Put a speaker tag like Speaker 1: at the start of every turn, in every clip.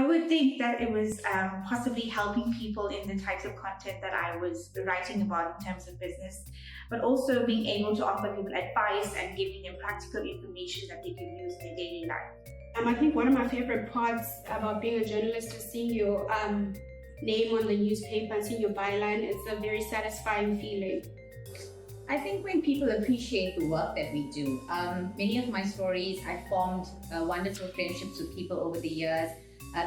Speaker 1: I would think that it was possibly helping people in the types of content that I was writing about in terms of business, but also being able to offer people advice and giving them practical information that they can use in their daily life.
Speaker 2: I think one of my favorite parts about being a journalist is seeing your name on the newspaper and seeing your byline. It's a very satisfying feeling.
Speaker 3: I think when people appreciate the work that we do. Many of my stories, I formed wonderful friendships with people over the years,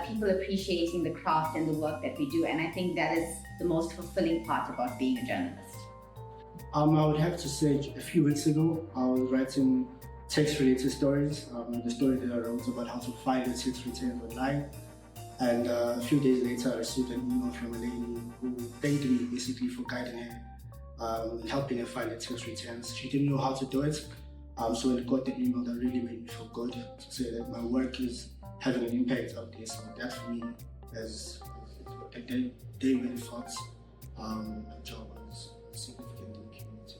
Speaker 3: people appreciating the craft and the work that we do. And I think that is the most fulfilling part about being a journalist.
Speaker 4: I would have to say a few weeks ago, I was writing text-related stories. The story that I wrote was about how to file a tax return online. And a few days later, I received an email from a lady who thanked me basically for guiding her and helping her file her tax returns. She didn't know how to do it. So when I got the email, that really made me feel good to say that my work is having an impact out there. So that for me is a day really thought a job was significant in the community.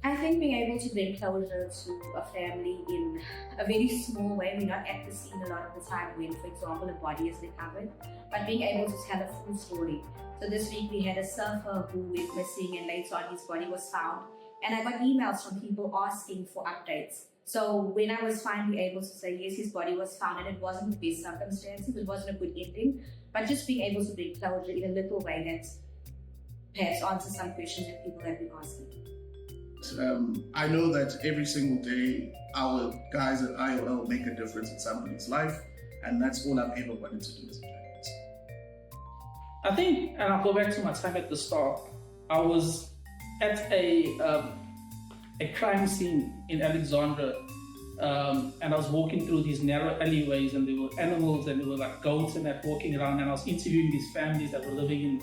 Speaker 5: I think being able to bring closure to a family in a very small way. We're not at the scene a lot of the time when, for example, a body is recovered, but being able to tell a full story. So this week we had a surfer who went missing and later on his body was found. And I got emails from people asking for updates. So when I was finally able to say, yes, his body was found and it wasn't the best circumstances, it wasn't a good ending, but just being able to bring closure in a little way that perhaps answers some questions that people have been asking.
Speaker 6: I know that every single day our guys at IOL make a difference in somebody's life, and that's all I've ever wanted to do as a journalist.
Speaker 7: I think, and I'll go back to my time at the start, I was at a crime scene in Alexandra, and I was walking through these narrow alleyways, and there were animals and there were like goats and that walking around, and I was interviewing these families that were living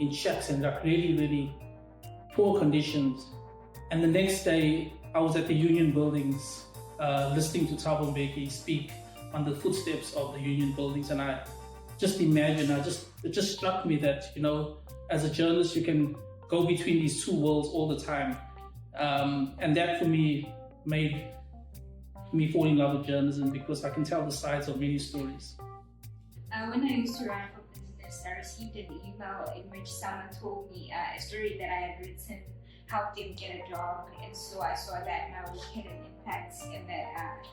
Speaker 7: in shacks and like really, really poor conditions. And the next day, I was at the Union Buildings, listening to Thabo Mbeki speak on the footsteps of the Union Buildings, and I just imagined, it just struck me that, you know, as a journalist, you can go between these two worlds all the time. And that for me made me fall in love with journalism, because I can tell the sides of many stories.
Speaker 8: When I used to run for business, I received an email in which someone told me a story that I had written helped them get a job, and so I saw that now we had an impact in that